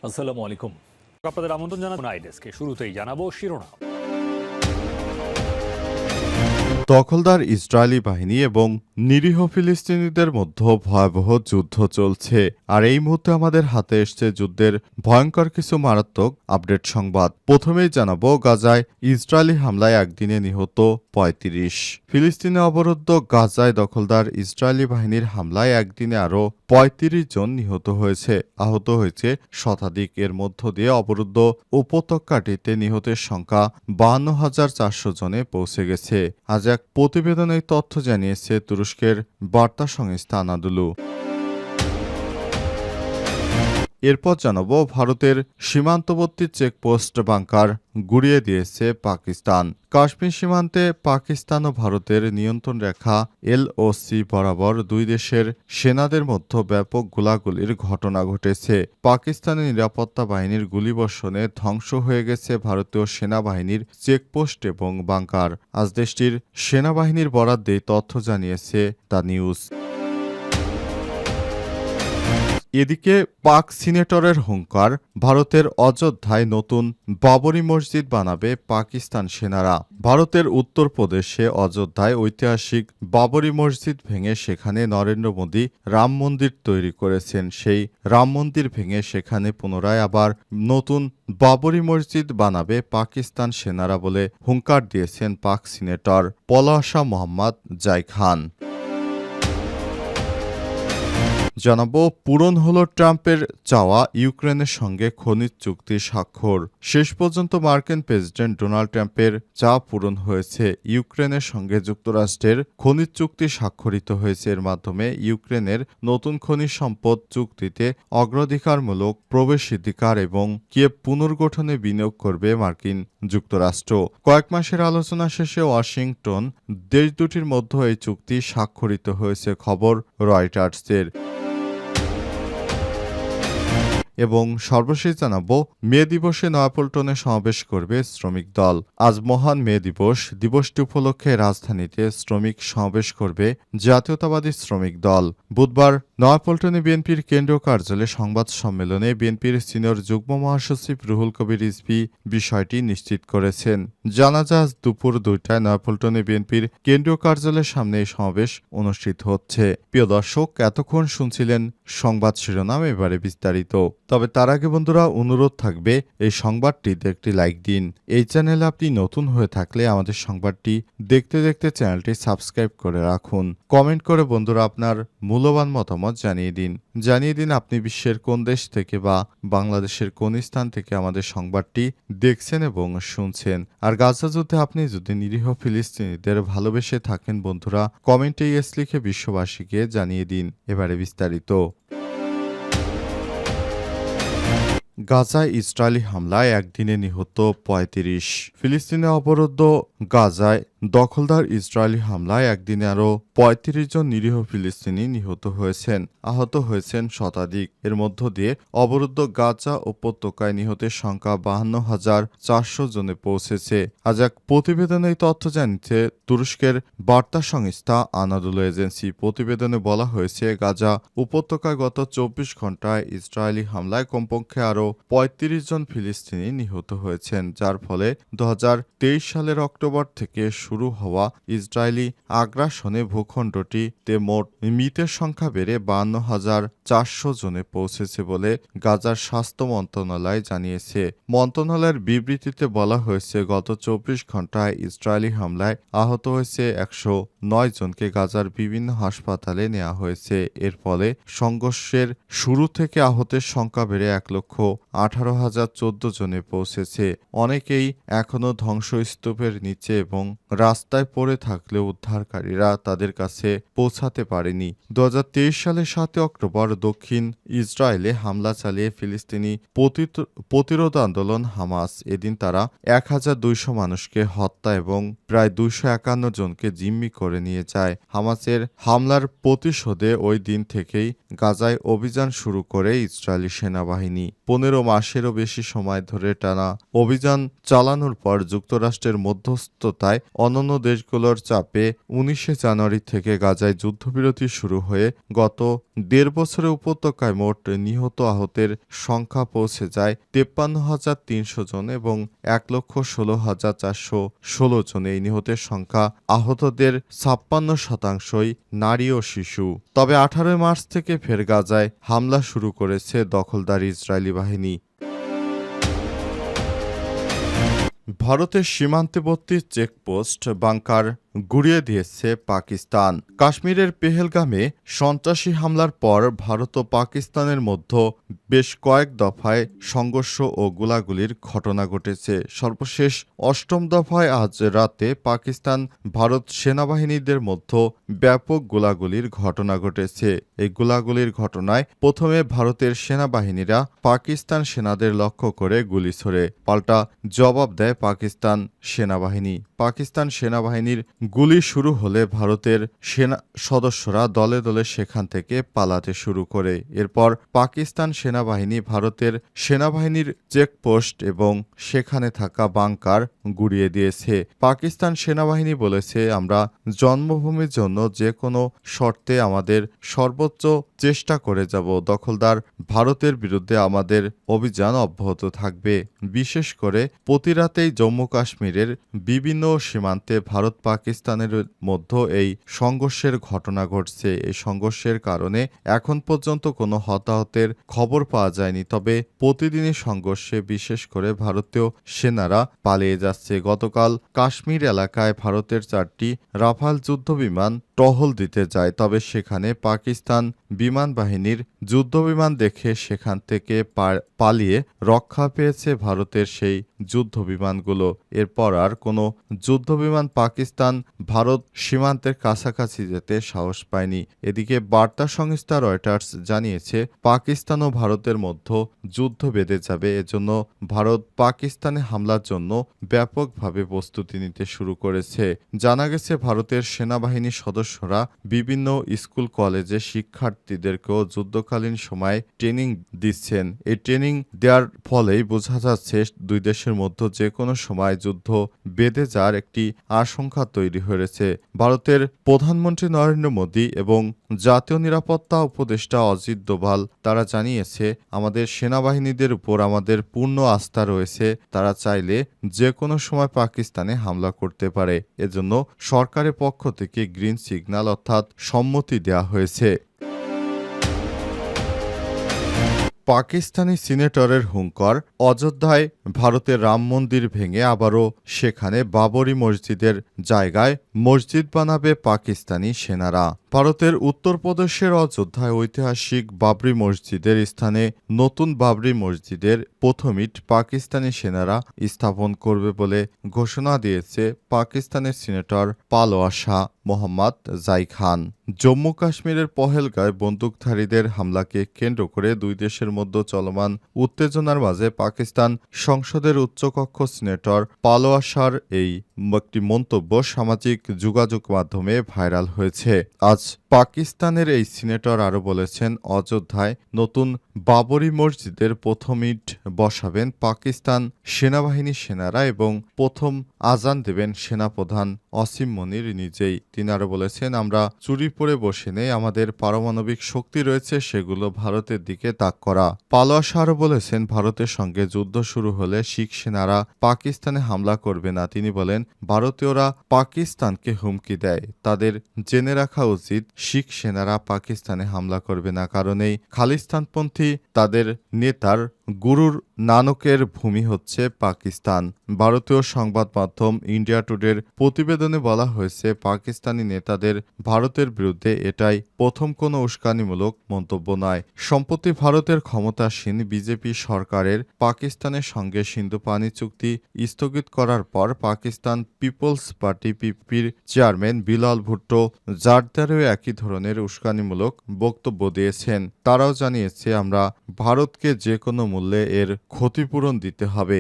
আসসালামু আলাইকুম। আপনাদের আমন্ত্রণ জানাবো আইডেস্কে। শুরুতেই জানাবো শিরোনাম। দখলদার ইসরায়েলি বাহিনী এবং নিরীহ ফিলিস্তিনিদের মধ্যে ভয়াবহ যুদ্ধ চলছে। আর এই মুহূর্তে আমাদের হাতে এসছে যুদ্ধের ভয়ঙ্কর কিছু মারাত্মক আপডেট সংবাদ। প্রথমেই জানাবো গাজায় ইসরায়েলি হামলায় একদিনে নিহত ৩৫। ফিলিস্তিনে অবরুদ্ধ গাজায় দখলদার ইসরায়েলি বাহিনীর হামলায় একদিনে আরও ৩৫ জন নিহত হয়েছে। আহত হয়েছে শতাধিক। এর মধ্য দিয়ে অবরুদ্ধ উপত্যকাটিতে নিহতের সংখ্যা ৫২,৪০০ জনে পৌঁছে গেছে। আজ এক প্রতিবেদনে এই তথ্য জানিয়েছে তুরস্কের বার্তা সংস্থা আনাদুলু। এরপর জানাবো ভারতের সীমান্তবর্তী চেকপোস্ট বাংকার গুড়িয়ে দিয়েছে পাকিস্তান। কাশ্মীর সীমান্তে পাকিস্তান ও ভারতের নিয়ন্ত্রণ রেখা এলওসি বরাবর দুই দেশের সেনাদের মধ্যে ব্যাপক গোলাগুলির ঘটনা ঘটেছে। পাকিস্তানের নিরাপত্তা বাহিনীর গুলিবর্ষণে ধ্বংস হয়ে গেছে ভারতীয় সেনাবাহিনীর চেকপোস্ট এবং বাংকার। আজ দেশটির সেনাবাহিনীর বরাদ্দে তথ্য জানিয়েছে দ্য নিউজ। এদিকে পাক সিনেটরের হুঙ্কার, ভারতের অযোধ্যায় নতুন বাবরি মসজিদ বানাবে পাকিস্তান সেনারা। ভারতের উত্তরপ্রদেশে অযোধ্যায় ঐতিহাসিক বাবরি মসজিদ ভেঙে সেখানে নরেন্দ্র মোদী রাম মন্দির তৈরি করেছেন। সেই রাম মন্দির ভেঙে সেখানে পুনরায় আবার নতুন বাবরি মসজিদ বানাবে পাকিস্তান সেনারা বলে হুঙ্কার দিয়েছেন পাক সিনেটর পলাশা মোহাম্মদ জাই খান। জানাবো পূরণ হলো ট্রাম্পের চাওয়া ইউক্রেনের সঙ্গে খনিজ চুক্তি স্বাক্ষর। শেষ পর্যন্ত মার্কিন প্রেসিডেন্ট ডোনাল্ড ট্রাম্পের চাওয়া পূরণ হয়েছে। ইউক্রেনের সঙ্গে যুক্তরাষ্ট্রের খনিজ চুক্তি স্বাক্ষরিত হয়েছে। এর মাধ্যমে ইউক্রেনের নতুন খনিজ সম্পদ চুক্তিতে অগ্রাধিকারমূলক প্রবেশাধিকার এবং কিয়েভ পুনর্গঠনে বিনিয়োগ করবে মার্কিন যুক্তরাষ্ট্র। কয়েক মাসের আলোচনা শেষে ওয়াশিংটন দেশ দুটির মধ্যে এই চুক্তি স্বাক্ষরিত হয়েছে, খবর রয়টার্সের। এবং সর্বশেষ জানাবো মে দিবসে নয়াপল্টনে সমাবেশ করবে শ্রমিক দল। আজ মহান মে দিবস। দিবসটি উপলক্ষে রাজধানীতে শ্রমিক সমাবেশ করবে জাতীয়তাবাদী শ্রমিক দল। বুধবার নয়াপল্টনে বিএনপির কেন্দ্রীয় কার্যালয়ে সংবাদ সম্মেলনে বিএনপির সিনিয়র যুগ্ম মহাসচিব রুহুল কবির রিজভী বিষয়টি নিশ্চিত করেছেন। জানা যায় আজ দুপুর ২টায় নয়াপল্টনে বিএনপির কেন্দ্রীয় কার্যালয়ের সামনে এই সমাবেশ অনুষ্ঠিত হচ্ছে। প্রিয় দর্শক, এতক্ষণ শুনছিলেন সংবাদ শিরোনাম, এবারে বিস্তারিত। তবে তার আগে বন্ধুরা অনুরোধ থাকবে এই সংবাদটিতে একটি লাইক দিন। এই চ্যানেলে আপনি নতুন হয়ে থাকলে আমাদের সংবাদটি দেখতে দেখতে চ্যানেলটি সাবস্ক্রাইব করে রাখুন। কমেন্ট করে বন্ধুরা আপনার মূল্যবান মতামত জানিয়ে দিন আপনি বিশ্বের কোন দেশ থেকে বা বাংলাদেশের কোন স্থান থেকে আমাদের সংবাদটি দেখছেন এবং শুনছেন। আর গাজা যুদ্ধে আপনি যদি নিরীহ ফিলিস্তিনিদের ভালোবেসে থাকেন বন্ধুরা, কমেন্টে ইয়েস লিখে বিশ্ববাসীকে জানিয়ে দিন। এবারে বিস্তারিত। গাজায় ইসরায়েলি হামলায় একদিনে নিহত ৩৫। ফিলিস্তিনে অবরুদ্ধ গাজায় দখলদার ইসরায়েলি হামলায় একদিনে আরও ৩৫ জন নিরীহ ফিলিস্তিনি নিহত হয়েছেন। আহত হয়েছেন শতাধিক। এর মধ্য দিয়ে অবরুদ্ধ গাজা উপত্যকায় নিহতের সংখ্যা ৫২,৪০০ জনে পৌঁছেছে। আজ এক প্রতিবেদনে এই তথ্য জানিয়েছে তুরস্কের বার্তা সংস্থা আনাদুলু এজেন্সি। প্রতিবেদনে বলা হয়েছে গাজা উপত্যকায় গত ২৪ ঘণ্টায় ইসরায়েলি হামলায় কমপক্ষে আরও ৩৫ জন ফিলিস্তিনি নিহত হয়েছেন, যার ফলে ২০২৩ সালের অক্টোবর থেকে শুরু হওয়া ইসরায়েলি আগ্রাসনে ভূখণ্ডটিতে মোট মৃতের সংখ্যা বেড়ে ৫২,৪০০ জনে পৌঁছেছে বলে গাজার স্বাস্থ্য মন্ত্রণালয় জানিয়েছে। মন্ত্রণালয়ের বিবৃতিতে বলা হয়েছে গত ২৪ ঘণ্টায় ইসরায়েলি হামলায় আহত হয়েছে ১০৯ জনকে গাজার বিভিন্ন হাসপাতালে নেওয়া হয়েছে। এর ফলে সংঘর্ষের শুরু থেকে আহতের সংখ্যা বেড়ে ১,১৮,০১৪ জনে পৌঁছেছে। অনেকেই এখনও ধ্বংসস্তূপের নিচে এবং রাস্তায় পড়ে থাকলেও উদ্ধারকারীরা তাদের কাছে পৌঁছাতে পারেনি। ২০২৩ সালের ৭ অক্টোবর দক্ষিণ ইসরায়েলে হামলা চালিয়ে ফিলিস্তিনি প্রতিরোধ আন্দোলন হামাস এদিন তারা ১,২০০ মানুষকে হত্যা এবং প্রায় ২৫১ জনকে জিম্মি করে নিয়ে যায়। হামাসের হামলার প্রতিশোধে ওই দিন থেকেই গাজায় অভিযান শুরু করে ইসরায়েলি সেনাবাহিনী। ১৫ মাসেরও বেশি সময় ধরে টানা অভিযান চালানোর পর যুক্তরাষ্ট্রের মধ্যস্থতায় অন্যান্য দেশগুলোর চাপে ১৯শে জানুয়ারি থেকে গাজায় যুদ্ধবিরতি শুরু হয়ে গত ১.৫ বছরে উপত্যকায় মোট নিহত আহতের সংখ্যা পৌঁছে যায় ৫৩,৩০০ জন এবং ১,১৬,৪১৬ জন। এই নিহতের সংখ্যা আহতদের ৫৬% নারী ও শিশু। তবে ১৮ মার্চ থেকে ফের গাজায় হামলা শুরু করেছে দখলদার ইসরায়েলি বাহিনী। ভারতের সীমান্তবর্তী চেকপোস্ট বাংকার গুড়িয়ে দিয়েছে পাকিস্তান। কাশ্মীরের পেহেলগামে সন্ত্রাসী হামলার পর ভারত ও পাকিস্তানের মধ্যে বেশ কয়েক দফায় সংঘর্ষ ও গোলাগুলির ঘটনা ঘটেছে। সর্বশেষ ৮ম দফায় আজ রাতে পাকিস্তান ভারত সেনাবাহিনীদের মধ্যে ব্যাপক গোলাগুলির ঘটনা ঘটেছে। এই গোলাগুলির ঘটনায় প্রথমে ভারতের সেনাবাহিনীরা পাকিস্তান সেনাদের লক্ষ্য করে গুলি ছোড়ে। পাল্টা জবাব দেয় পাকিস্তান সেনাবাহিনী। পাকিস্তান সেনাবাহিনীর গুলি শুরু হলে ভারতের সেনা সদস্যরা দলে দলে সেখান থেকে পালাতে শুরু করে। এরপর পাকিস্তান সেনাবাহিনী ভারতের সেনাবাহিনীর চেকপোস্ট এবং সেখানে থাকা বাংকার গুড়িয়ে দিয়েছে। পাকিস্তান সেনাবাহিনী বলেছে, আমরা জন্মভূমির জন্য যে কোনো শর্তে আমাদের সর্বোচ্চ চেষ্টা করে যাব। দখলদার ভারতের বিরুদ্ধে আমাদের অভিযান অব্যাহত থাকবে। বিশেষ করে প্রতি রাতেই জম্মু কাশ্মীরের বিভিন্ন সীমান্তে ভারত পাকিস্তানের মধ্যে এই সংঘর্ষের ঘটনা ঘটছে। এই সংঘর্ষের কারণে এখন পর্যন্ত কোনো হতাহতের খবর পাওয়া যায়নি। তবে প্রতিদিনই সংঘর্ষে বিশেষ করে ভারতীয় সেনারা পালিয়ে যাচ্ছে। গতকাল কাশ্মীর এলাকায় ভারতের 4টি রাফাল যুদ্ধবিমান টহল দিতে যায়। তবে সেখানে পাকিস্তান বিমান বাহিনীর যুদ্ধবিমান দেখে সেখান থেকে পালিয়ে রক্ষা পেয়েছে ভারতের সেই যুদ্ধবিমানগুলো। এরপর আর কোনো যুদ্ধবিমান পাকিস্তান ভারত সীমান্তের কাছাকাছি যেতে সাহস পায়নি। এদিকে বার্তা সংস্থা রয়টার্স জানিয়েছে, পাকিস্তান ও ভারতের মধ্যে যুদ্ধ বেঁধে যাবে। এজন্য ভারত পাকিস্তানে হামলার জন্য ব্যাপকভাবে প্রস্তুতি নিতে শুরু করেছে। জানা গেছে, ভারতের সেনাবাহিনীর সদস্যরা বিভিন্ন স্কুল কলেজে শিক্ষার্থীদেরকেও যুদ্ধকালীন সময়ে ট্রেনিং দিচ্ছেন। এই ট্রেনিং দেওয়ার ফলেই বোঝা যাচ্ছে দুই দেশের মধ্যে যে কোনো সময় যুদ্ধ বেঁধে যাওয়ার একটি আশঙ্কা তৈরি হয়েছে। ভারতের প্রধানমন্ত্রী নরেন্দ্র মোদী এবং জাতীয় নিরাপত্তা উপদেষ্টা অজিত দোভাল তারা জানিয়েছে, আমাদের সেনাবাহিনীদের উপর আমাদের পূর্ণ আস্থা রয়েছে। তারা চাইলে যে কোনো সময় পাকিস্তানে হামলা করতে পারে। এজন্য সরকারের পক্ষ থেকে গ্রিন সিগন্যাল অর্থাৎ সম্মতি দেওয়া হয়েছে। পাকিস্তানি সিনেটরের হুঙ্কার, অযোধ্যায় ভারতের রাম মন্দির ভেঙে আবারও সেখানে বাবরি মসজিদের জায়গায় মসজিদ বানাবে পাকিস্তানি সেনারা। ভারতের উত্তরপ্রদেশের অযোধ্যায় ঐতিহাসিক বাবরি মসজিদের স্থানে নতুন বাবরি মসজিদের প্রথম ইট পাকিস্তানি সেনারা স্থাপন করবে বলে ঘোষণা দিয়েছে পাকিস্তানের সিনেটর পালোয়া শাহ মোহাম্মদ জাই খান। জম্মু কাশ্মীরের পহেলগাঁয় বন্দুকধারীদের হামলাকে কেন্দ্র করে দুই দেশের মধ্যে চলমান উত্তেজনার মাঝে পাকিস্তান সংসদের উচ্চকক্ষ সিনেটর পালোয়া শাহর এই একটি মন্তব্য সামাজিক যোগাযোগ মাধ্যমে ভাইরাল হয়েছে। আজ পাকিস্তানের এই সিনেটর আরও বলেছেন, অযোধ্যায় নতুন বাবরি মসজিদের প্রথম ইট বসাবেন পাকিস্তান সেনাবাহিনীর সেনারা এবং প্রথম আজান দেবেন সেনাপ্রধান অসীম মনির নিজেই। তিনি আরও বলেছেন, আমরা চুরি পরে বসে নেই, আমাদের পারমাণবিক শক্তি রয়েছে, সেগুলো ভারতের দিকে তাক করা। পালোয়া শাহ আরও বলেছেন, ভারতের সঙ্গে যুদ্ধ শুরু হলে শিখ সেনারা পাকিস্তানে হামলা করবে না। তিনি বলেন, ভারতীয়রা পাকিস্তানকে হুমকি দেয়, তাদের জেনে রাখা উচিত শিখ সেনারা পাকিস্তানে হামলা করবে না, কারণ এই খালিস্তানপন্থী তাদের নেতার গুরুর নানকের ভূমি হচ্ছে পাকিস্তান। ভারতীয় সংবাদ মাধ্যম ইন্ডিয়া টুডের প্রতিবেদনে বলা হয়েছে, পাকিস্তানি নেতাদের ভারতের বিরুদ্ধে এটাই প্রথম কোনো উস্কানিমূলক মন্তব্য নয়। সম্প্রতি ভারতের ক্ষমতাসীন বিজেপি সরকারের পাকিস্তানের সঙ্গে সিন্ধু পানি চুক্তি স্থগিত করার পর পাকিস্তান পিপলস পার্টি পিপির চেয়ারম্যান বিলাল ভুট্টো জারদারেও একই ধরনের উস্কানিমূলক বক্তব্য দিয়েছেন। তারাও জানিয়েছে, আমরা ভারতকে যে কোনো মূল্যে এর ক্ষতিপূরণ দিতে হবে।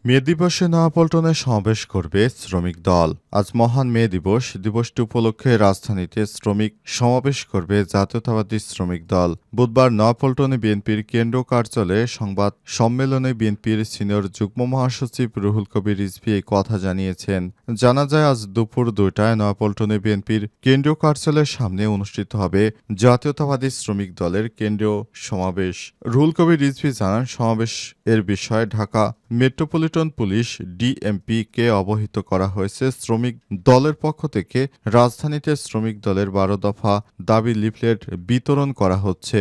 মে দিবসে নয়াপল্টনে সমাবেশ করবে শ্রমিক দল। আজ মহান মে দিবস। দিবসটি উপলক্ষে রাজধানীতে শ্রমিক সমাবেশ করবে জাতীয়তাবাদী শ্রমিক দল। বুধবার নয়াপল্টনে বিএনপির কেন্দ্রীয় কার্যালয়ে সংবাদ সম্মেলনে বিএনপির সিনিয়র যুগ্ম মহাসচিব রুহুল কবির রিজভী এই কথা জানিয়েছেন। জানা যায় আজ দুপুর 2টায় নয়াপল্টনে বিএনপির কেন্দ্রীয় কার্যালয়ের সামনে অনুষ্ঠিত হবে জাতীয়তাবাদী শ্রমিক দলের কেন্দ্রীয় সমাবেশ। রুহুল কবির রিজভী জানান, সমাবেশ এর বিষয়ে ঢাকা মেট্রোপলিটন পুলিশ ডিএমপি কে অবহিত করা হয়েছে। শ্রমিক দলের পক্ষ থেকে রাজধানীতে শ্রমিক দলের 12 দফা দাবি লিফলেট বিতরণ করা হচ্ছে।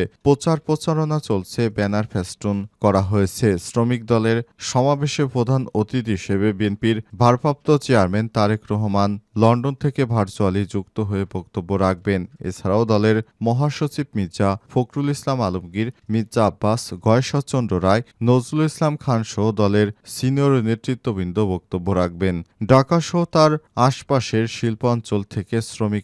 প্রচারণা চলছে, ব্যানার ফেস্টুন করা হয়েছে। শ্রমিক দলের সমাবেশে প্রধান অতিথি হিসেবে বিএনপির ভারপ্রাপ্ত চেয়ারম্যান তারেক রহমান লন্ডন থেকে ভার্চুয়ালি যুক্ত হয়ে বক্তব্য রাখবেন। এছাড়াও দলের মহাসচিব মির্জা ফখরুল ইসলাম আলমগীর, মির্জা আব্বাস, গয়েশ্বরচন্দ্র রায়, নজরুল ইসলাম খান সহ দলের সিনিয়র নেতৃত্ববৃন্দ বক্তব্য রাখবেন। ঢাকাসহ তার আশপাশের শিল্পাঞ্চল থেকে শ্রমিক